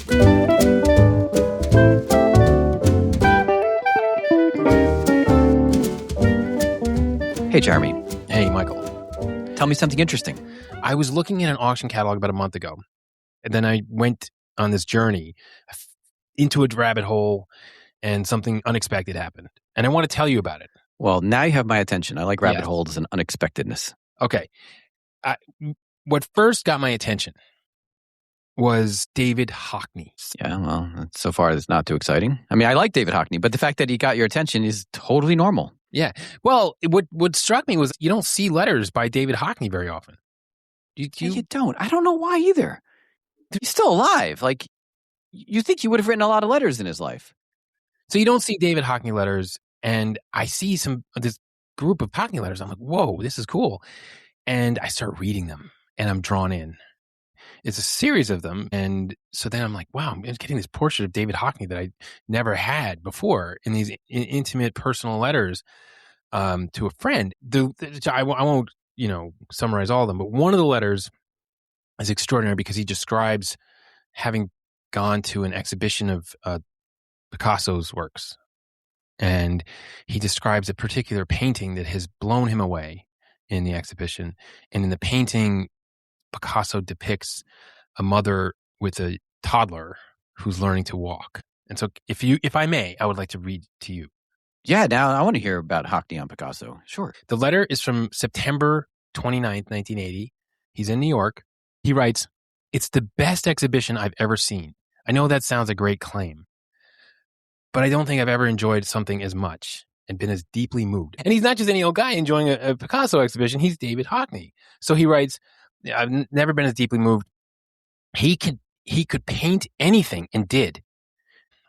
Hey, Jeremy. Hey, Michael. Tell me something interesting. I was looking at an auction catalog about a month ago, and then I went on this journey into a rabbit hole, and something unexpected happened. And I want to tell you about it. Well, now you have my attention. I like rabbit holes and unexpectedness. Okay. What first got my attention was David Hockney. Yeah, well, so far it's not too exciting. I mean, I like David Hockney, but the fact that he got your attention is totally normal. Yeah. Well, what struck me was you don't see letters by David Hockney very often. You don't. I don't know why either. He's still alive. Like, you think he would have written a lot of letters in his life. So you don't see David Hockney letters, and I see this group of Hockney letters. I'm like, whoa, this is cool. And I start reading them, and I'm drawn in. It's a series of them. And so then I'm like, wow, I'm getting this portrait of David Hockney that I never had before in these intimate personal letters to a friend. I won't, summarize all of them, but one of the letters is extraordinary because he describes having gone to an exhibition of Picasso's works. And he describes a particular painting that has blown him away in the exhibition. And in the painting, Picasso depicts a mother with a toddler who's learning to walk. And so if I may, I would like to read to you. Yeah, now I want to hear about Hockney on Picasso. Sure. The letter is from September 29th, 1980. He's in New York. He writes, "It's the best exhibition I've ever seen. I know that sounds a great claim, but I don't think I've ever enjoyed something as much and been as deeply moved." And he's not just any old guy enjoying a Picasso exhibition. He's David Hockney. So he writes, "I've never been as deeply moved." He could paint anything and did.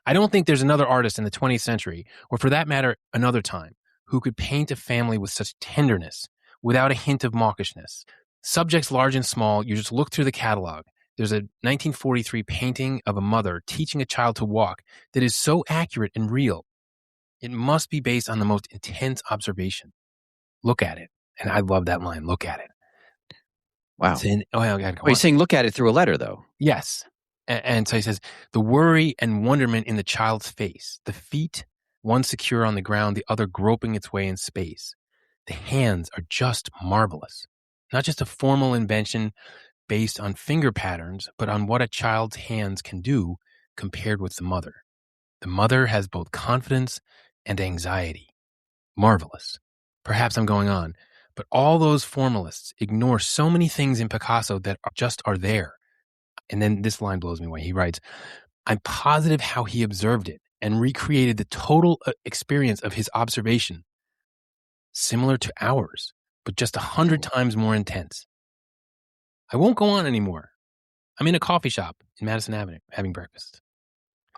I don't think there's another artist in the 20th century, or for that matter, another time, who could paint a family with such tenderness without a hint of mawkishness. Subjects large and small, you just look through the catalog. There's a 1943 painting of a mother teaching a child to walk that is so accurate and real. It must be based on the most intense observation. Look at it. And I love that line. Look at it. Wow. You're saying look at it through a letter, though. Yes. And so he says, the worry and wonderment in the child's face, the feet, one secure on the ground, the other groping its way in space. The hands are just marvelous. Not just a formal invention based on finger patterns, but on what a child's hands can do compared with the mother. The mother has both confidence and anxiety. Marvelous. Perhaps I'm going on, but all those formalists ignore so many things in Picasso that are there. And then this line blows me away. He writes, "I'm positive how he observed it and recreated the total experience of his observation, similar to ours, but just 100 times more intense. I won't go on anymore. I'm in a coffee shop in Madison Avenue having breakfast."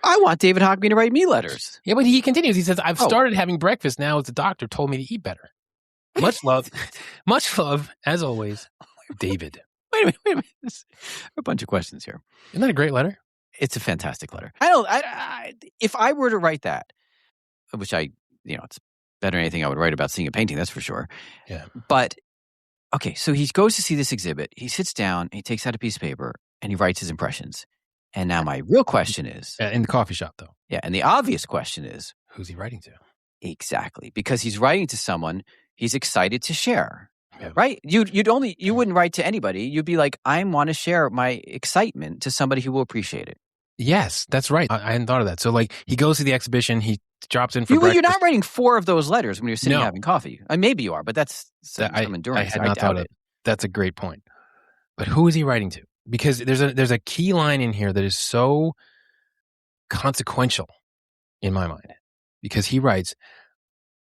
I want David Hockney to write me letters. Yeah, but he continues. He says, "I've started having breakfast now as the doctor told me to eat better. Much love, as always, David." Wait a minute. A bunch of questions here. Isn't that a great letter? It's a fantastic letter. If I were to write that, which it's better than anything I would write about seeing a painting, that's for sure. Yeah. But, okay, so he goes to see this exhibit. He sits down, he takes out a piece of paper, and he writes his impressions. And now my real question is... In the coffee shop, though. Yeah, and the obvious question is... Who's he writing to? Exactly. Because he's writing to someone he's excited to share. Yeah. Right? You wouldn't write to anybody. You'd be like, I want to share my excitement to somebody who will appreciate it. Yes, that's right. I hadn't thought of that. So, he goes to the exhibition, he drops in for breakfast. You're not writing 4 of those letters when you're sitting having coffee. Maybe you are, but that's some endurance. I had not thought of it. That's a great point. But who is he writing to? Because there's a key line in here that is so consequential in my mind. Because he writes,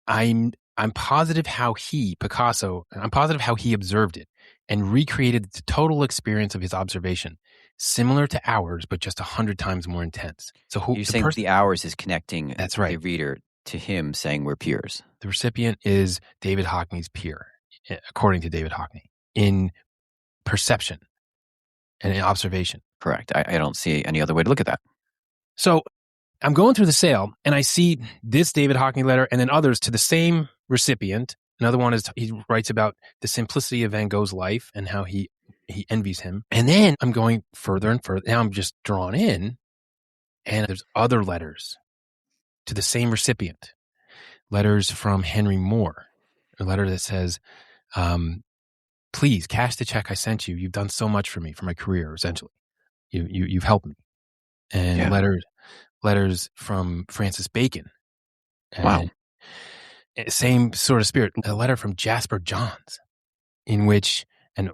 I'm positive how Picasso observed it and recreated the total experience of his observation, similar to ours, but just 100 times more intense. So you're saying the ours is connecting that's right. the reader to him, saying we're peers. The recipient is David Hockney's peer, according to David Hockney, in perception and in observation. Correct. I don't see any other way to look at that. So I'm going through the sale, and I see this David Hockney letter and then others to the same recipient. Another one is he writes about the simplicity of Van Gogh's life and how he envies him. And then I'm going further and further. Now I'm just drawn in And there's other letters to the same recipient. Letters from Henry Moore. A letter that says, please cash the check I sent you. You've done so much for me, for my career, essentially. You've helped me. And letters from Francis Bacon. Wow. Same sort of spirit. A letter from Jasper Johns, in which, and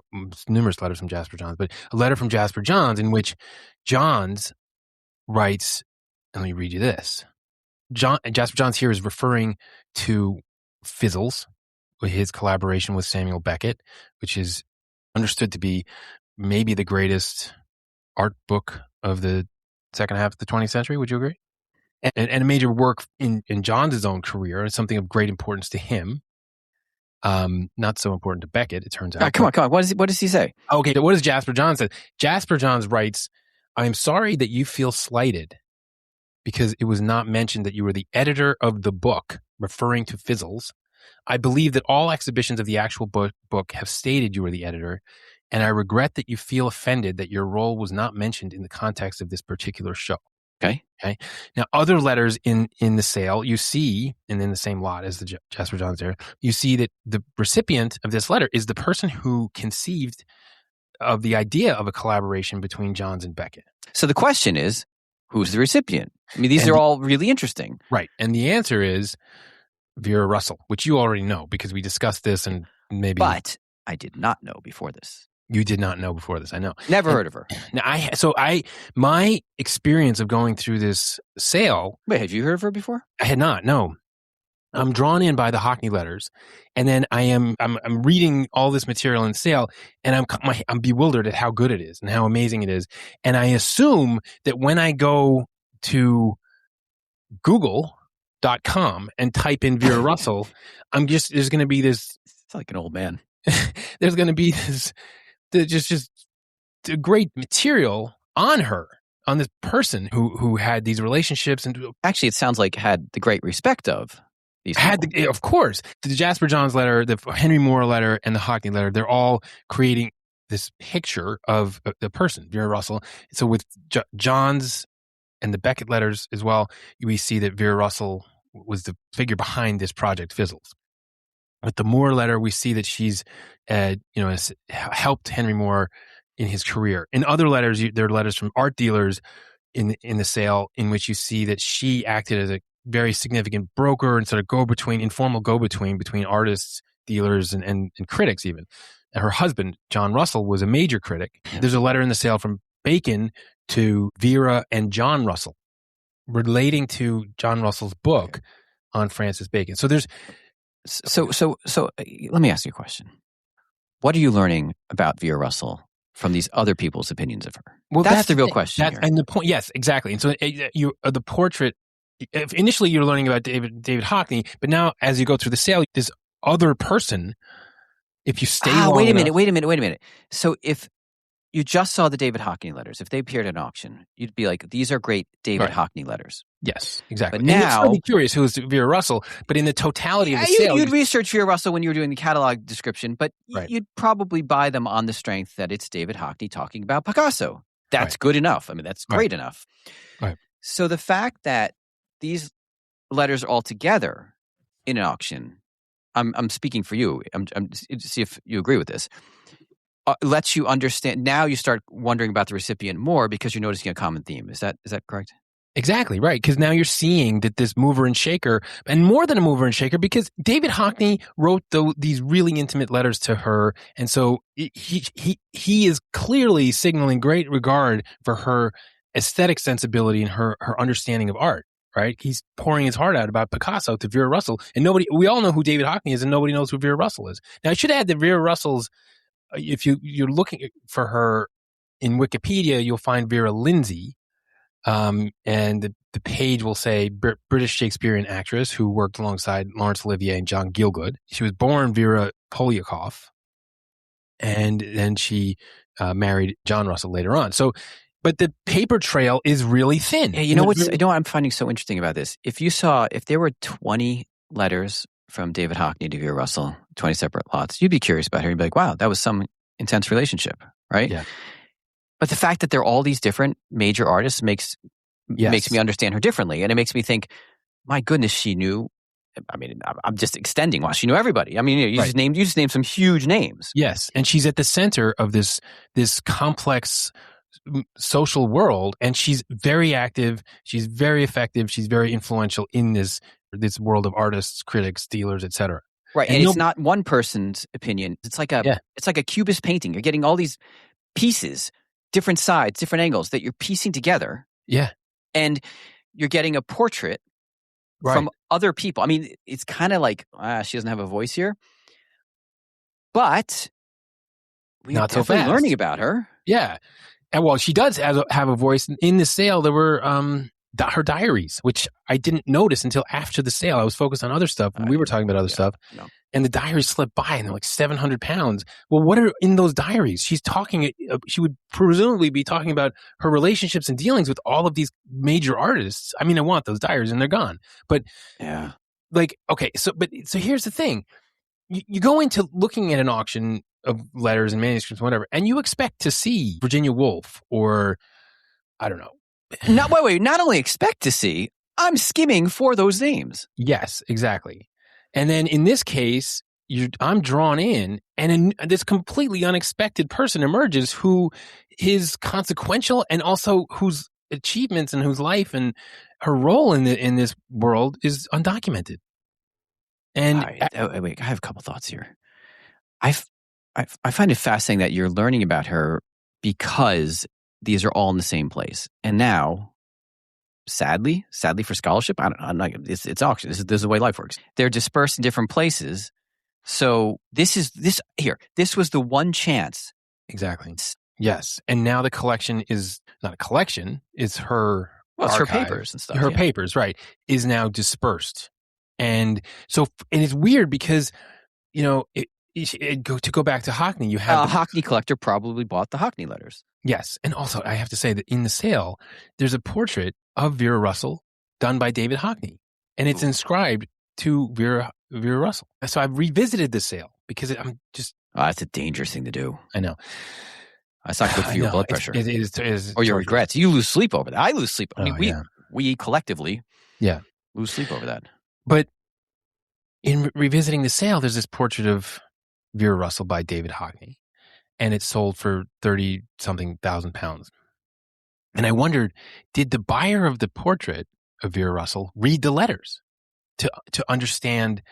numerous letters from Jasper Johns, but a letter from Jasper Johns in which Johns writes, and let me read you this. Jasper Johns here is referring to Fizzles, his collaboration with Samuel Beckett, which is understood to be maybe the greatest art book of the second half of the 20th century. Would you agree? And a major work in Johns' own career, and something of great importance to him. Not so important to Beckett, it turns out. Come on. What does he say? Okay, what does Jasper Johns say? Jasper Johns writes, I am sorry that you feel slighted because it was not mentioned that you were the editor of the book, referring to Fizzles. I believe that all exhibitions of the actual book have stated you were the editor, and I regret that you feel offended that your role was not mentioned in the context of this particular show. Okay. Now, other letters in the sale, you see, and in the same lot as the Jasper Johns there, you see that the recipient of this letter is the person who conceived of the idea of a collaboration between Johns and Beckett. So the question is, who's the recipient? I mean, these are all really interesting. Right. And the answer is Vera Russell, which you already know because we discussed this and maybe... But I did not know before this. You did not know before this, I know. Never heard of her. Now, my experience of going through this sale... Wait, have you heard of her before? I had not, no. I'm drawn in by the Hockney letters, and then I'm reading all this material in sale, and I'm bewildered at how good it is and how amazing it is. And I assume that when I go to Google.com and type in Vera Russell, there's going to be this... It's like an old man. There's going to be this... just great material on her, on this person who had these relationships. And actually, it sounds like had the great respect of these people. Of course. The Jasper Johns letter, the Henry Moore letter, and the Hockney letter, they're all creating this picture of the person, Vera Russell. So with Johns and the Beckett letters as well, we see that Vera Russell was the figure behind this project, Fizzles. With the Moore letter, we see that she's, has helped Henry Moore in his career. In other letters, there are letters from art dealers in the sale in which you see that she acted as a very significant broker and sort of informal go-between between artists, dealers, and critics even. And her husband, John Russell, was a major critic. There's a letter in the sale from Bacon to Vera and John Russell relating to John Russell's book on Francis Bacon. So there's... So let me ask you a question. What are you learning about Vera Russell from these other people's opinions of her? Well, that's the real question here. And the point, yes, exactly. And so the portrait, initially you're learning about David Hockney, but now as you go through the sale, this other person, if you stay long wait a enough, minute. So if you just saw the David Hockney letters, if they appeared at an auction, you'd be like, these are great David Hockney letters. Yes, exactly. But now, and you'd be curious who's Vera Russell, but in the totality of the sale... You'd research Vera Russell when you were doing the catalog description, but you'd probably buy them on the strength that it's David Hockney talking about Picasso. That's good enough. I mean, that's great enough. Right. So the fact that these letters are all together in an auction, I'm speaking for you. I'm see if you agree with this. Lets you understand. Now you start wondering about the recipient more because you're noticing a common theme. Is that correct? Exactly, right. Because now you're seeing that this mover and shaker, and more than a mover and shaker, because David Hockney wrote these really intimate letters to her, and so he is clearly signaling great regard for her aesthetic sensibility and her understanding of art. Right? He's pouring his heart out about Picasso to Vera Russell, and we all know who David Hockney is, and nobody knows who Vera Russell is. Now, I should add that Vera Russell's, if you're looking for her in Wikipedia, you'll find Vera Lindsay. And the page will say British Shakespearean actress who worked alongside Laurence Olivier and John Gielgud. She was born Vera Poliakoff, and then she married John Russell later on. So, but the paper trail is really thin. Yeah, you know what I'm finding so interesting about this? If there were 20 letters from David Hockney to Vera Russell, 20 separate lots, you'd be curious about her. You'd be like, wow, that was some intense relationship, right? Yeah. But the fact that they're all these different major artists makes makes me understand her differently. And it makes me think, my goodness, she knew. I mean, I'm just extending. Well, she knew everybody. I mean, you just named some huge names. Yes, and she's at the center of this complex social world, and she's very active. She's very effective. She's very influential in this world of artists, critics, dealers, etc. Right, and it's not one person's opinion. It's like a cubist painting. You're getting all these pieces, different sides, different angles that you're piecing together. Yeah, and you're getting a portrait from other people. I mean, it's kind of like she doesn't have a voice here, but we're not so fast. Learning about her. Yeah, and well, she does have a voice. In the sale, there were her diaries, which I didn't notice until after the sale. I was focused on other stuff, and we were talking about other stuff. No. And the diaries slipped by, and they're like 700 pounds. Well, what are in those diaries? She's talking. She would presumably be talking about her relationships and dealings with all of these major artists. I mean, I want those diaries, and they're gone. But so here's the thing: you go into looking at an auction of letters and manuscripts, whatever, and you expect to see Virginia Woolf or I don't know. Not only expect to see, I'm skimming for those names. Yes, exactly. And then in this case, I'm drawn in, and this completely unexpected person emerges who is consequential and also whose achievements and whose life and her role in this world is undocumented. And wait, I have a couple thoughts here. I find it fascinating that you're learning about her because these are all in the same place, and now. Sadly for scholarship, I don't know. I'm not. It's auction. This is the way life works. They're dispersed in different places. So this was the one chance. Exactly. Yes, and now the collection is not a collection. It's her. Well, it's her papers and stuff. Her papers, right, is now dispersed, and it's weird because to go back to Hockney, you have a Hockney collector probably bought the Hockney letters. Yes, and also I have to say that in the sale, there's a portrait of Vera Russell done by David Hockney, and it's inscribed to Vera Russell. So I've revisited the sale because I'm just. That's a dangerous thing to do. I know. That's not good for your blood pressure. It is or your regrets. You lose sleep over that. I lose sleep. I mean, Oh, we collectively lose sleep over that. But in revisiting the sale, there's this portrait of Vera Russell by David Hockney, and it's sold for 30-something thousand pounds. And I wondered, did the buyer of the portrait of Vera Russell read the letters to understand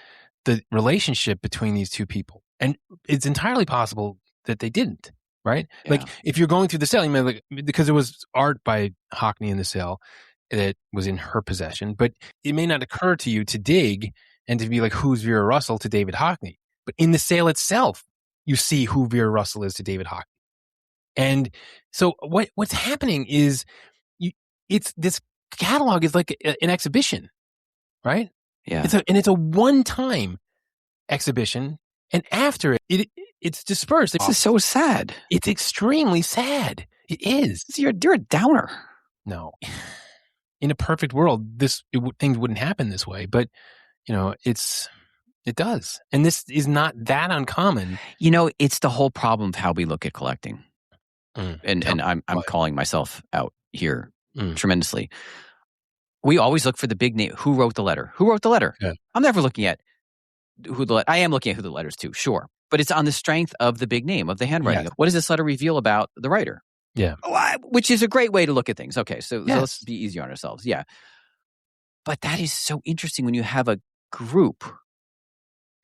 the relationship between these two people? And it's entirely possible that they didn't, right? Yeah. Like, if you're going through the sale, you may because there was art by Hockney in the sale that was in her possession, but it may not occur to you to dig and to be like, who's Vera Russell to David Hockney? But in the sale itself, you see who Vera Russell is to David Hockney. And so what's happening is it's this catalog is like an exhibition, right? Yeah. It's a one-time exhibition, and after it's dispersed. This is so sad. It's extremely sad. It is. You're a downer. No. In a perfect world, things wouldn't happen this way, but it does. And this is not that uncommon. It's the whole problem of how we look at collecting. And I'm calling myself out here tremendously. We always look for the big name. Who wrote the letter? Who wrote the letter? Yeah. I'm never looking at I am looking at who the letter's to, sure. But it's on the strength of the big name, of the handwriting. Yeah. What does this letter reveal about the writer? Yeah. Which is a great way to look at things. Okay, so let's be easy on ourselves. Yeah. But that is so interesting when you have a group.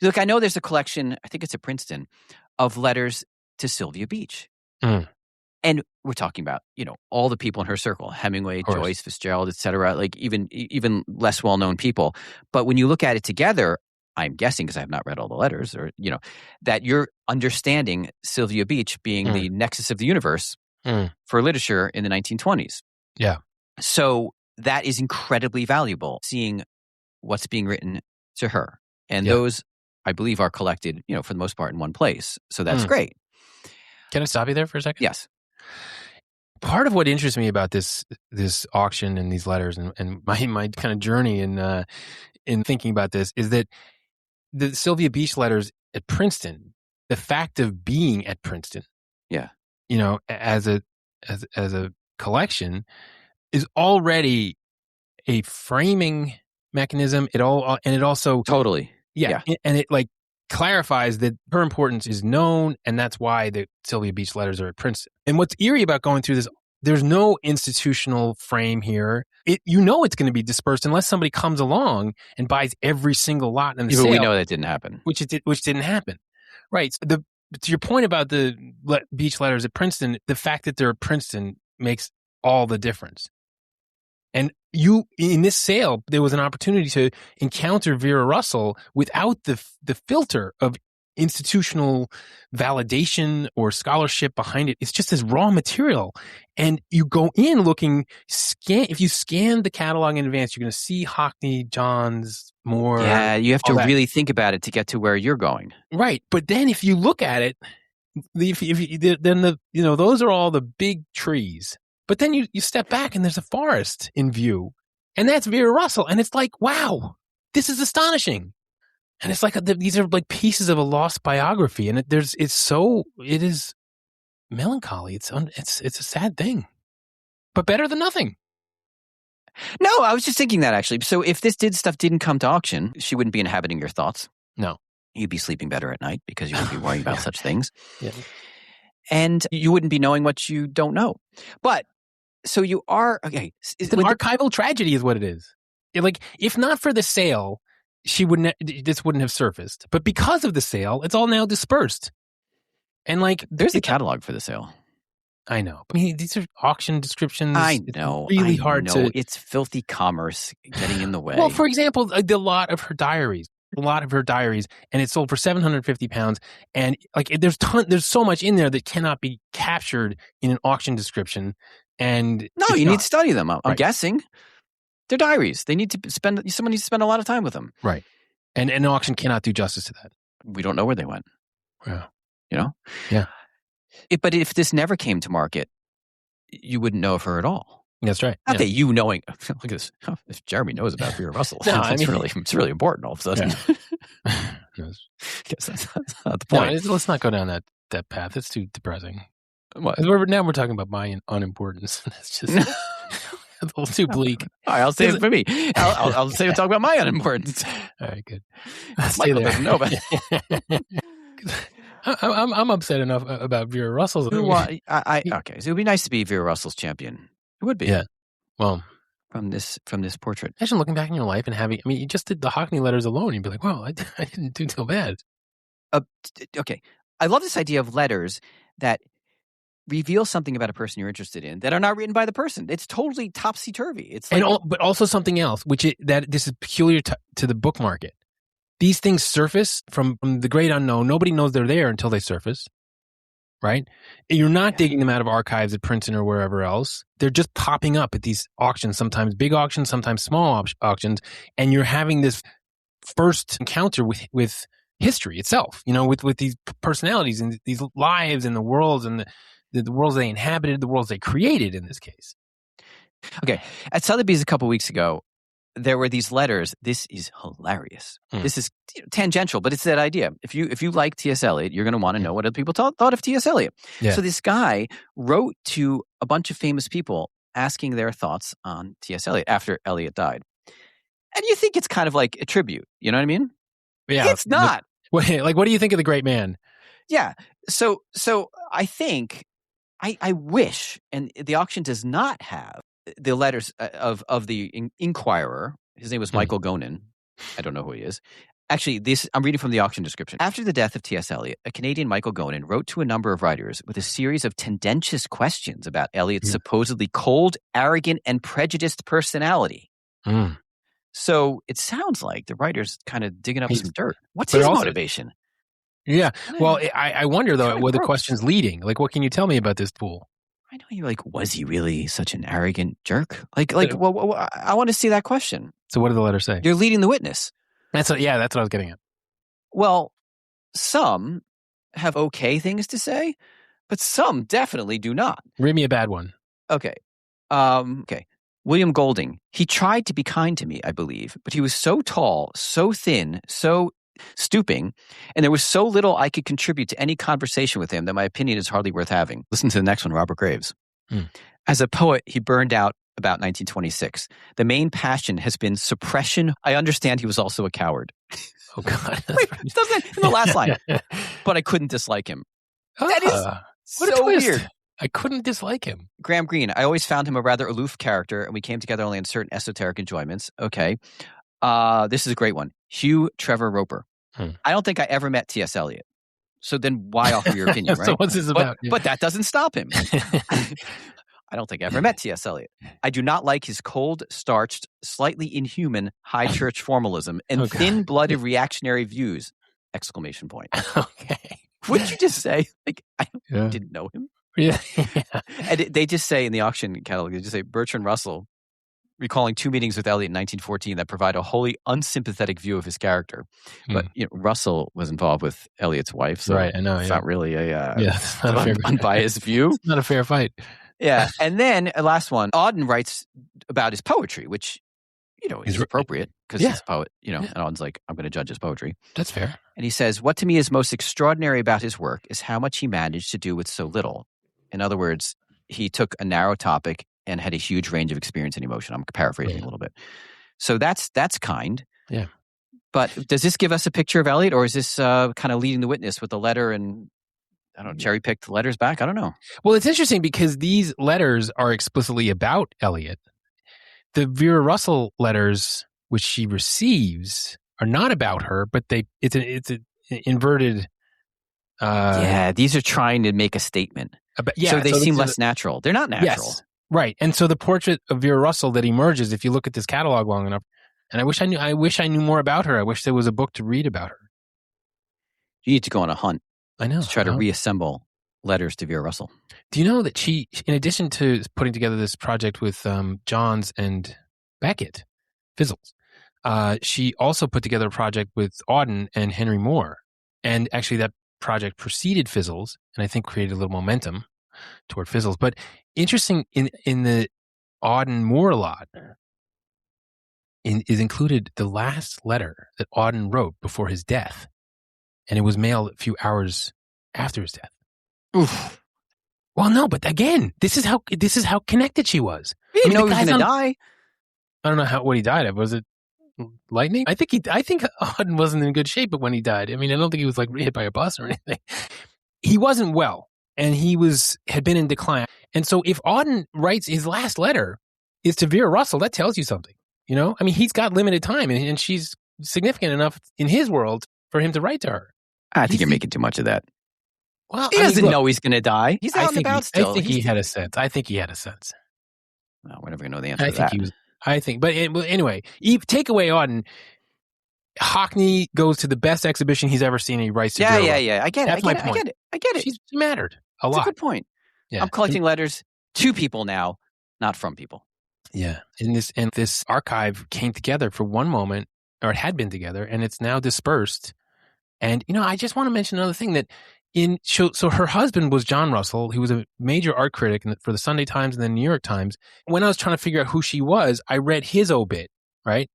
Look, I know there's a collection, I think it's at Princeton, of letters to Sylvia Beach. And we're talking about, all the people in her circle, Hemingway, Joyce, Fitzgerald, et cetera, like even less well-known people. But when you look at it together, I'm guessing, because I have not read all the letters, or, that you're understanding Sylvia Beach being the nexus of the universe for literature in the 1920s. Yeah. So that is incredibly valuable, seeing what's being written to her. And those, I believe, are collected, for the most part in one place. So that's great. Can I stop you there for a second? Yes. Part of what interests me about this auction and these letters and my kind of journey in thinking about this is that the Sylvia Beach letters at Princeton, the fact of being at Princeton, as a collection, is already a framing mechanism. It also Totally. yeah. And it like clarifies that her importance is known, and that's why the Sylvia Beach letters are at Princeton. And what's eerie about going through this, there's no institutional frame here. It's going to be dispersed unless somebody comes along and buys every single lot in the sale. We know that didn't happen. Which didn't happen. Right. So to your point about the Beach letters at Princeton, the fact that they're at Princeton makes all the difference. And in this sale, there was an opportunity to encounter Vera Russell without the filter of institutional validation or scholarship behind it. It's just as raw material. And you go in looking, if you scan the catalog in advance, you're going to see Hockney, Johns, Moore. Yeah, you have to really think about it to get to where you're going. Right. But then if you look at it, then those are all the big trees. But then you step back and there's a forest in view. And that's Vera Russell. And it's like, wow, this is astonishing. And it's like these are like pieces of a lost biography. And it is melancholy. It's a sad thing, but better than nothing. No, I was just thinking that actually. So if this stuff didn't come to auction, she wouldn't be inhabiting your thoughts. No. You'd be sleeping better at night because you wouldn't be worrying about such things. Yeah. And you wouldn't be knowing what you don't know. But so you are, okay. It's an archival tragedy is what it is. Like, if not for the sale, this wouldn't have surfaced. But because of the sale, it's all now dispersed. And like, there's a catalog for the sale. I know. I mean, these are auction descriptions. I know. It's really hard to. It's filthy commerce getting in the way. Well, for example, the lot of her diaries. And it's sold for £750. And like, there's so much in there that cannot be captured in an auction description. And no, you need to study them. I'm right. guessing they're diaries. Someone needs to spend a lot of time with them. Right. And an auction cannot do justice to that. We don't know where they went. Yeah. You know? Yeah. But if this never came to market, you wouldn't know of her at all. That's right. Not that you knowing. Look at this. If Jeremy knows about Vera Russell, it's really important all of a sudden. Yeah. Guess that's not the point. No, let's not go down that path. It's too depressing. What? Now we're talking about my unimportance. That's just a little too bleak. All right, I'll save it for me. I'll save it. Talk about my unimportance. All right, good. Michael doesn't know about it. I'm upset enough about Vera Russell's. Okay, so it would be nice to be Vera Russell's champion. It would be. Yeah. Well, from this portrait. Imagine looking back in your life and having. I mean, you just did the Hockney letters alone. You'd be like, "Well, I didn't do so bad." Okay, I love this idea of letters that reveal something about a person you're interested in that are not written by the person. It's totally topsy-turvy. It's like, but also something else, this is peculiar to the book market. These things surface from the great unknown. Nobody knows they're there until they surface, right? And you're not digging them out of archives at Princeton or wherever else. They're just popping up at these auctions, sometimes big auctions, sometimes small auctions, and you're having this first encounter with history itself, with these personalities and these lives and the worlds and the worlds they inhabited, the worlds they created in this case. Okay. At Sotheby's a couple weeks ago, there were these letters. This is hilarious. This is tangential, but it's that idea. If you like T.S. Eliot, you're going to want to know what other people thought of T.S. Eliot. Yeah. So this guy wrote to a bunch of famous people asking their thoughts on T.S. Eliot after Eliot died. And you think it's kind of like a tribute. You know what I mean? Yeah. It's not. What do you think of the great man? Yeah. So I think I wish, and the auction does not have the letters of the Inquirer. His name was Michael Gonin. I don't know who he is. Actually, I'm reading from the auction description. After the death of T.S. Eliot, a Canadian Michael Gonin wrote to a number of writers with a series of tendentious questions about Eliot's supposedly cold, arrogant, and prejudiced personality. So it sounds like the writer's kind of digging up some dirt. What's his motivation? Yeah. Well, I wonder, though, were the questions leading? Like, what can you tell me about this fool? I know you're like, was he really such an arrogant jerk? Well, I want to see that question. So what did the letter say? You're leading the witness. That's what I was getting at. Well, some have okay things to say, but some definitely do not. Read me a bad one. Okay. William Golding. He tried to be kind to me, I believe, but he was so tall, so thin, so stooping, and there was so little I could contribute to any conversation with him that my opinion is hardly worth having. Listen to the next one, Robert Graves. As a poet, he burned out about 1926. The main passion has been suppression. I understand he was also a coward. Oh, God. Wait, doesn't in the last line. But I couldn't dislike him. That is what a so twist. weird. I couldn't dislike him. Graham Greene, I always found him a rather aloof character, and we came together only on certain esoteric enjoyments. Okay. This is a great one. Hugh Trevor Roper. I don't think I ever met T.S. Eliot. So then why offer your opinion, right? So what's this about? But that doesn't stop him. I don't think I ever met T.S. Eliot. I do not like his cold, starched, slightly inhuman high church formalism and thin-blooded reactionary views! Exclamation point. Okay. Wouldn't you just say, like, I didn't know him? Yeah. And they just say in the auction catalog, they just say Bertrand Russell, recalling 2 meetings with Eliot in 1914 that provide a wholly unsympathetic view of his character. But Russell was involved with Eliot's wife, so right, I know, it's not really a it's not unbiased view. It's not a fair fight. Yeah, and then last one, Auden writes about his poetry, which is appropriate because he's a poet. And Auden's like, I'm going to judge his poetry. That's fair. And he says, what to me is most extraordinary about his work is how much he managed to do with so little. In other words, he took a narrow topic and had a huge range of experience and emotion. I'm paraphrasing a little bit. So that's kind. Yeah. But does this give us a picture of Eliot, or is this kind of leading the witness with the letter and, I don't know, cherry-picked letters back? I don't know. Well, it's interesting because these letters are explicitly about Eliot. The Vera Russell letters, which she receives, are not about her, but it's an inverted. These are trying to make a statement. So they seem less natural. They're not natural. Yes, right. And so the portrait of Vera Russell that emerges, if you look at this catalog long enough, and I wish I knew more about her. I wish there was a book to read about her. You need to go on a hunt. I know. To try to reassemble letters to Vera Russell. Do you know that she, in addition to putting together this project with Johns and Beckett, Fizzles, she also put together a project with Auden and Henry Moore. And actually that project preceded Fizzles, and I think created a little momentum toward Fizzles. But interesting, in the Auden-Moore lot is included the last letter that Auden wrote before his death. And it was mailed a few hours after his death. Oof. Well, no, but again, this is how connected she was. He didn't know he was going to die. I don't know what he died of. Was it lightning? I think Auden wasn't in good shape, but when he died, I mean, I don't think he was like hit by a bus or anything. He wasn't well, and had been in decline. And so, if Auden writes his last letter is to Vera Russell, that tells you something. I mean, he's got limited time, and she's significant enough in his world for him to write to her. I think you're making too much of that. Well, he doesn't know he's going to die. He's out and about still. I think he had a sense. Well, we're never going to know the answer to that. But anyway, take away Auden. Hockney goes to the best exhibition he's ever seen, and he writes to Vera. Yeah. I get it. That's my point. I get it. She mattered a lot. That's a good point. Yeah. I'm collecting letters to people now, not from people. Yeah. And this archive came together for one moment, or it had been together, and it's now dispersed. And, I just want to mention another thing that so her husband was John Russell. He was a major art critic for the Sunday Times and the New York Times. When I was trying to figure out who she was, I read his obit, right?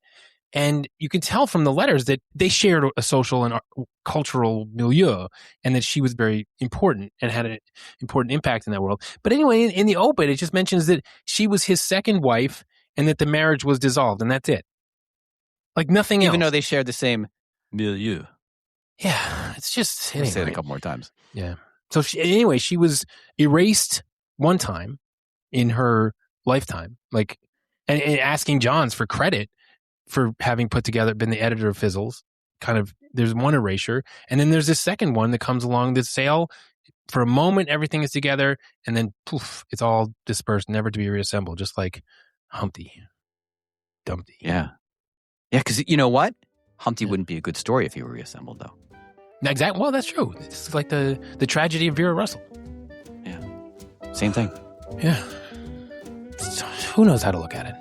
And you can tell from the letters that they shared a social and cultural milieu, and that she was very important and had an important impact in that world. But anyway, in the obit, it just mentions that she was his second wife and that the marriage was dissolved, and that's it. Like nothing else. Even though they shared the same milieu. Yeah, it's just... Anyway. Say it a couple more times. Yeah. So she was erased one time in her lifetime, like, and asking Johns for credit for having been the editor of Fizzles. Kind of, there's one erasure, and then there's this second one that comes along, the sale. For a moment, everything is together, and then poof, it's all dispersed, never to be reassembled, just like Humpty Dumpty. Yeah. Yeah, because you know what? Humpty wouldn't be a good story if he were reassembled, though. Exactly. Well, that's true. It's like the tragedy of Vera Russell. Yeah. Same thing. Yeah. So, who knows how to look at it?